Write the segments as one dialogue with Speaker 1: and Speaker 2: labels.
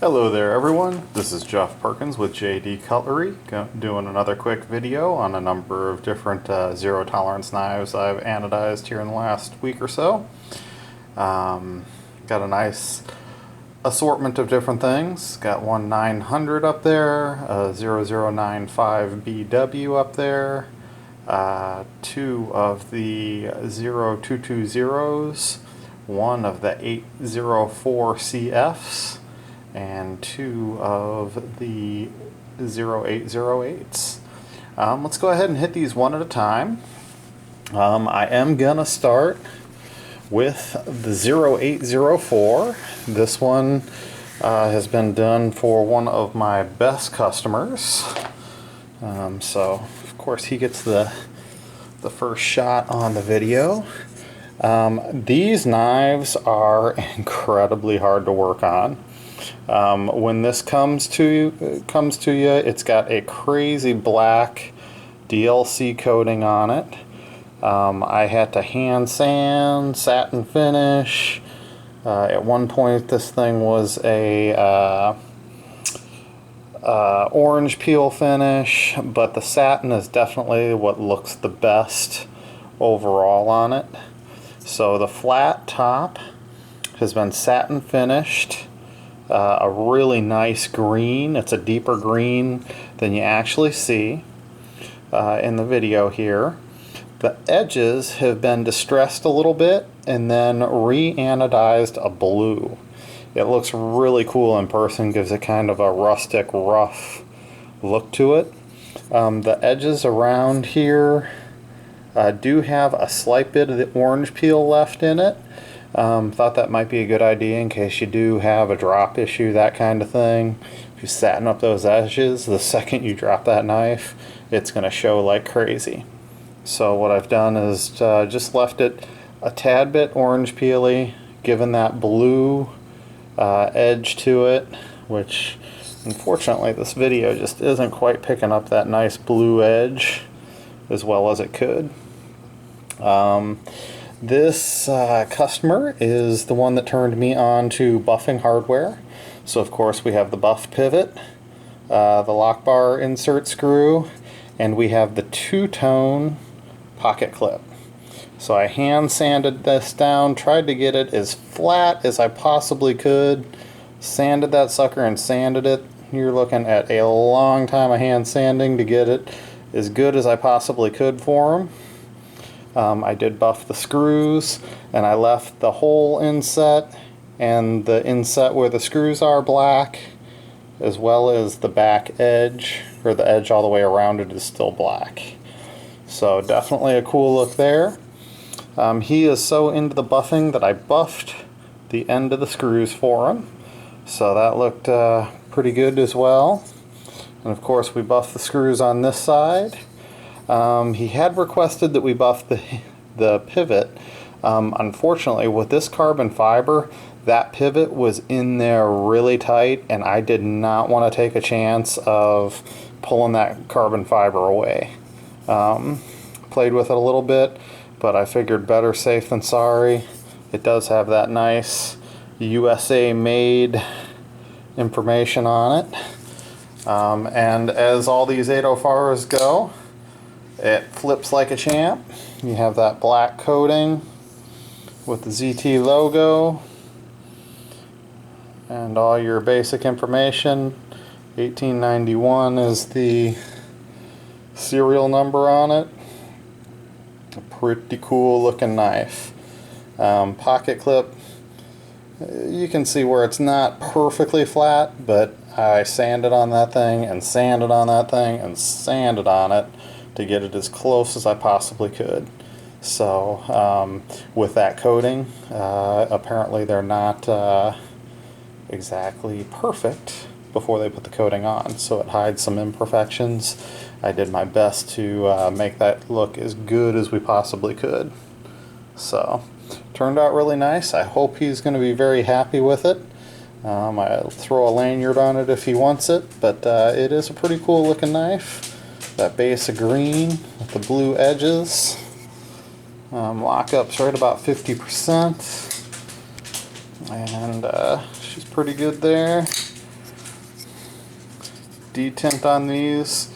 Speaker 1: Hello there everyone, this is Jeff Perkins with JD Cutlery, doing another quick video on a number of different zero tolerance knives I've anodized here in the last week or so. Got a nice assortment of different things. Got one 900 up there, a 0095BW up there, two of the 0220s, one of the 804CFs, and two of the 0808s. Let's go ahead and hit these one at a time. I am gonna start with the 0804. This one has been done for one of my best customers. So of course he gets the first shot on the video. These knives are incredibly hard to work on. When this comes to you, it's got a crazy black DLC coating on it. I had to hand sand, satin finish. At one point this thing was a orange peel finish, but the satin is definitely what looks the best overall on it. So the flat top has been satin finished. A really nice green. It's a deeper green than you actually see in the video here. The edges have been distressed a little bit and then re-anodized a blue. It looks really cool in person, gives it kind of a rustic, rough look to it. The edges around here do have a slight bit of the orange peel left in it. Thought that might be a good idea in case you do have a drop issue, that kind of thing. If you satin up those edges, the second you drop that knife, it's going to show like crazy. So what I've done is just left it a tad bit orange peely, given that blue edge to it, which unfortunately this video just isn't quite picking up that nice blue edge as well as it could. This customer is the one that turned me on to buffing hardware. So of course we have the buff pivot, the lock bar insert screw, and we have the two-tone pocket clip. So I hand sanded this down, tried to get it as flat as I possibly could, sanded that sucker and sanded it. You're looking at a long time of hand sanding to get it as good as I possibly could for them. I did buff the screws, and I left the whole inset and the inset where the screws are black, as well as the back edge, or the edge all the way around it is still black. So definitely a cool look there. He is so into the buffing that I buffed the end of the screws for him. So that looked pretty good as well. And of course we buffed the screws on this side. He had requested that we buff the pivot. Unfortunately, with this carbon fiber, that pivot was in there really tight, and I did not want to take a chance of pulling that carbon fiber away. Played with it a little bit, but I figured better safe than sorry. It does have that nice USA made information on it. And as all these 804s go, it flips like a champ. You have that black coating with the ZT logo and all your basic information. 1891 is the serial number on it. A pretty cool looking knife. Pocket clip, you can see where it's not perfectly flat, but I sanded on that thing and sanded on that thing and sanded on it to get it as close as I possibly could. So with that coating, apparently they're not exactly perfect before they put the coating on, so it hides some imperfections. I did my best to make that look as good as we possibly could. So turned out really nice. I hope he's going to be very happy with it. I'll throw a lanyard on it if he wants it, but it is a pretty cool looking knife. That base of green with the blue edges. Lockup's right about 50%. And she's pretty good there. detint on these.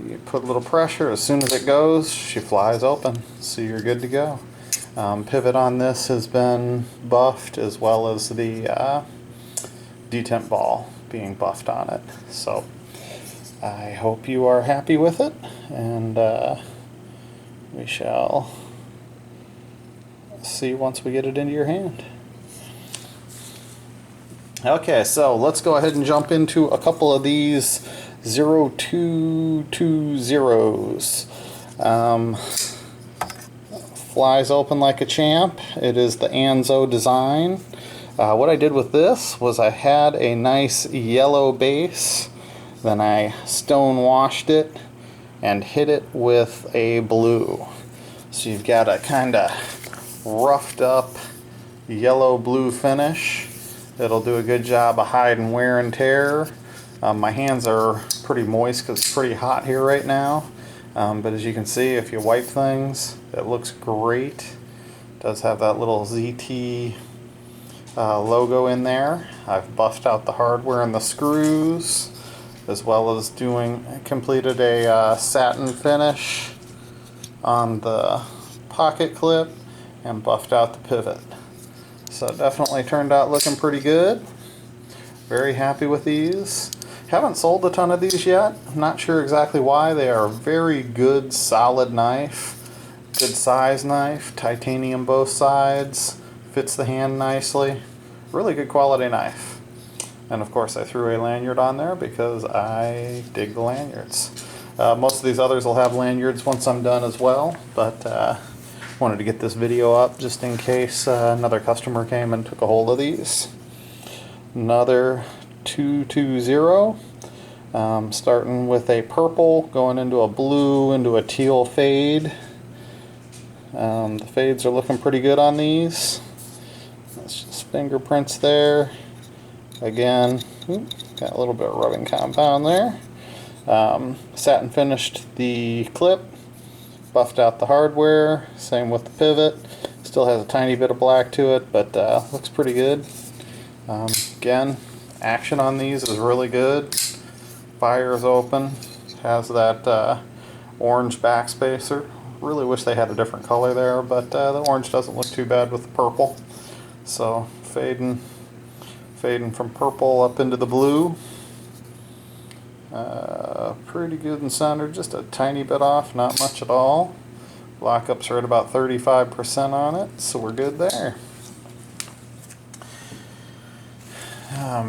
Speaker 1: You put a little pressure, as soon as it goes, she flies open, so you're good to go. Pivot on this has been buffed, as well as the detint ball being buffed on it. So I hope you are happy with it, and we shall see once we get it into your hand. Okay, so let's go ahead and jump into a couple of these 0220s. Flies open like a champ. It is the Anzo design. What I did with this was I had a nice yellow base, then I stone washed it and hit it with a blue. So you've got a kind of roughed up yellow blue finish. It'll do a good job of hiding wear and tear. My hands are pretty moist because it's pretty hot here right now. But as you can see, if you wipe things, it looks great. It does have that little ZT logo in there. I've buffed out the hardware and the screws, as well as completed a satin finish on the pocket clip and buffed out the pivot. So it definitely turned out looking pretty good. Very happy with these. Haven't sold a ton of these yet. I'm not sure exactly why. They are a very good solid knife. Good size knife. Titanium both sides. Fits the hand nicely. Really good quality knife. And of course I threw a lanyard on there because I dig the lanyards. Most of these others will have lanyards once I'm done as well, but wanted to get this video up just in case another customer came and took a hold of these. Another 220, starting with a purple, going into a blue, into a teal fade. The fades are looking pretty good on these. That's just fingerprints there. Again, got a little bit of rubbing compound there. Satin finished the clip. Buffed out the hardware, same with the pivot. Still has a tiny bit of black to it, but looks pretty good. Again, action on these is really good. Fire is open. Has that orange backspacer. Really wish they had a different color there, but the orange doesn't look too bad with the purple. So fading from purple up into the blue. Pretty good and centered, just a tiny bit off, not much at all. Lockups are at about 35% on it, so we're good there.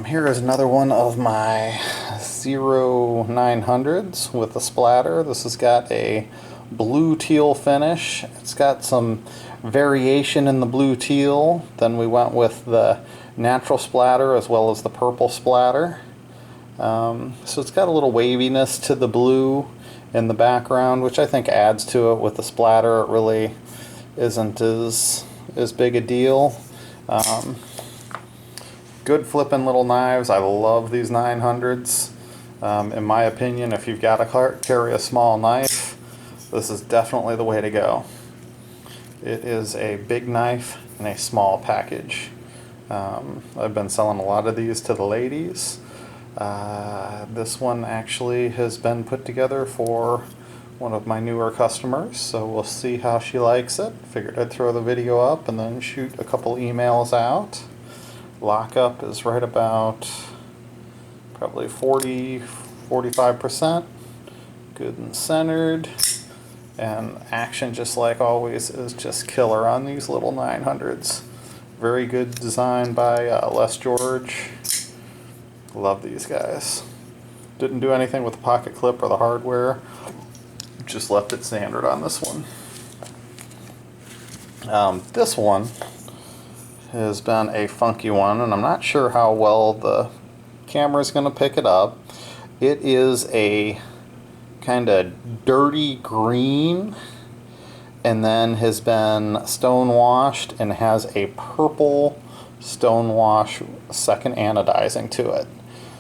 Speaker 1: Here is another one of my 0900s with a splatter. This has got a blue teal finish. It's got some variation in the blue teal. Then we went with the natural splatter as well as the purple splatter. So it's got a little waviness to the blue in the background, which I think adds to it. With the splatter, it really isn't as big a deal. Good flipping little knives. I love these 900s. In my opinion, if you've got to carry a small knife, this is definitely the way to go. It is a big knife in a small package. I've been selling a lot of these to the ladies. This one actually has been put together for one of my newer customers, so we'll see how she likes it. Figured I'd throw the video up and then shoot a couple emails out. Lockup is right about probably 40-45%. Good and centered. And action, just like always, is just killer on these little 900s. Very good design by Les George. Love these guys. Didn't do anything with the pocket clip or the hardware. Just left it standard on this one. This one has been a funky one, and I'm not sure how well the camera is going to pick it up. It is a kind of dirty green, and then has been stone washed and has a purple stone wash second anodizing to it.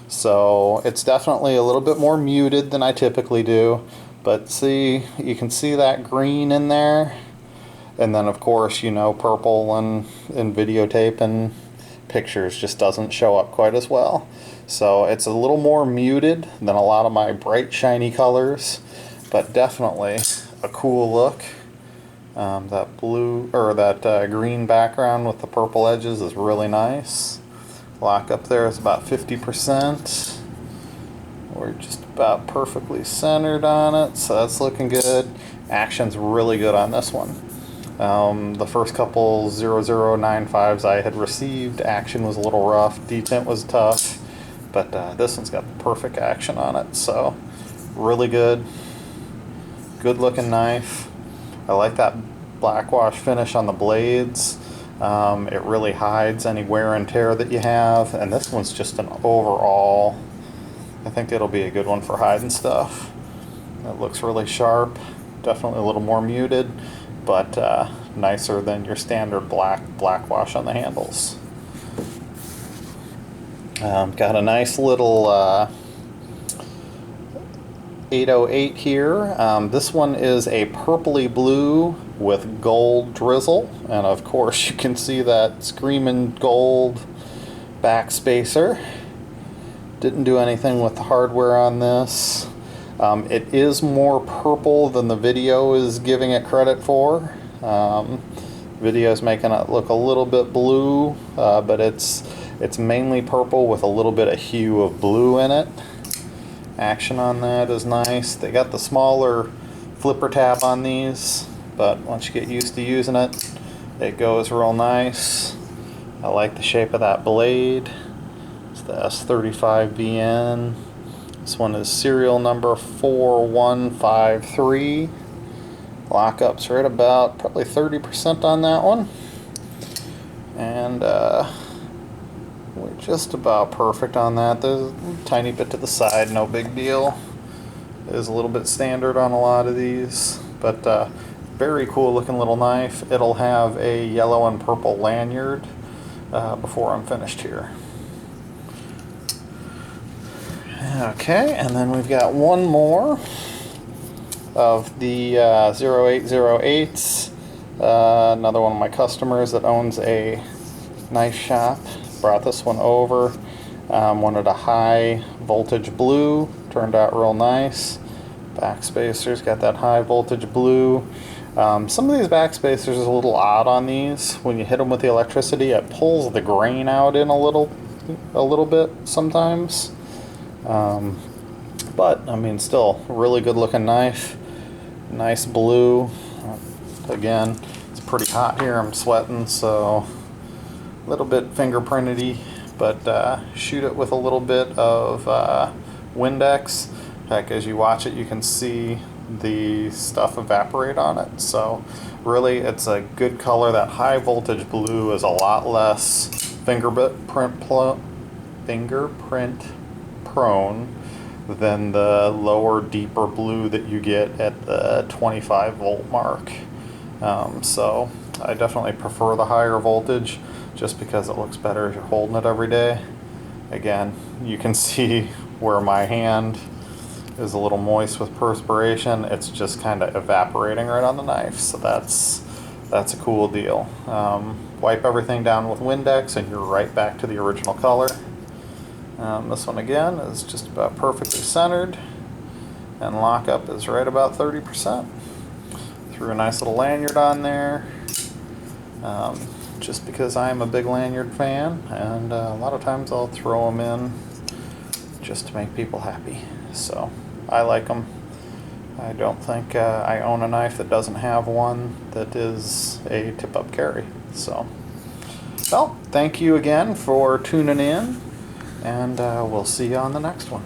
Speaker 1: So it's definitely a little bit more muted than I typically do, but see, you can see that green in there. And then of course, you know, purple and videotape and pictures just doesn't show up quite as well. So it's a little more muted than a lot of my bright shiny colors, but definitely a cool look. That blue or that green background with the purple edges is really nice. Lock up there is about 50%. We're just about perfectly centered on it, so that's looking good. Action's really good on this one. The first couple 0095s I had received, action was a little rough, detent was tough, but this one's got the perfect action on it, so really good. Good looking knife. I like that black wash finish on the blades. It really hides any wear and tear that you have, and this one's just an overall, I think it'll be a good one for hiding stuff. It looks really sharp, definitely a little more muted, but nicer than your standard black wash on the handles. Got a nice little 808 here. This one is a purpley blue with gold drizzle, and of course you can see that screaming gold backspacer. Didn't do anything with the hardware on this. It is more purple than the video is giving it credit for. Video is making it look a little bit blue, but it's mainly purple with a little bit of hue of blue in it. Action on that is nice. They got the smaller flipper tab on these, but once you get used to using it, it goes real nice. I like the shape of that blade. It's the S35VN. This one is serial number 4153. Lockup's right about probably 30% on that one. And we're just about perfect on that. There's a tiny bit to the side, no big deal. It is a little bit standard on a lot of these, but very cool looking little knife. It'll have a yellow and purple lanyard before I'm finished here. Okay, and then we've got one more of the 0808s. Another one of my customers that owns a knife shop brought this one over. Wanted a high voltage blue, turned out real nice. Backspacer's got that high voltage blue. Some of these backspacers is a little odd on these. When you hit them with the electricity, it pulls the grain out in a little bit sometimes. But I mean, still really good looking knife. Nice blue. Again, it's pretty hot here. I'm sweating, so a little bit fingerprinted-y, but shoot it with a little bit of Windex. In fact, as you watch it, you can see the stuff evaporate on it. So really, it's a good color. That high voltage blue is a lot less fingerprint prone than the lower, deeper blue that you get at the 25 volt mark. So I definitely prefer the higher voltage just because it looks better as you're holding it every day. Again, you can see where my hand is a little moist with perspiration. It's just kind of evaporating right on the knife, so that's a cool deal. Wipe everything down with Windex and you're right back to the original color. This one again is just about perfectly centered, and lockup is right about 30%. Threw a nice little lanyard on there, just because I'm a big lanyard fan, and a lot of times I'll throw them in just to make people happy. So I like them. I don't think I own a knife that doesn't have one that is a tip-up carry. So, well, thank you again for tuning in, and we'll see you on the next one.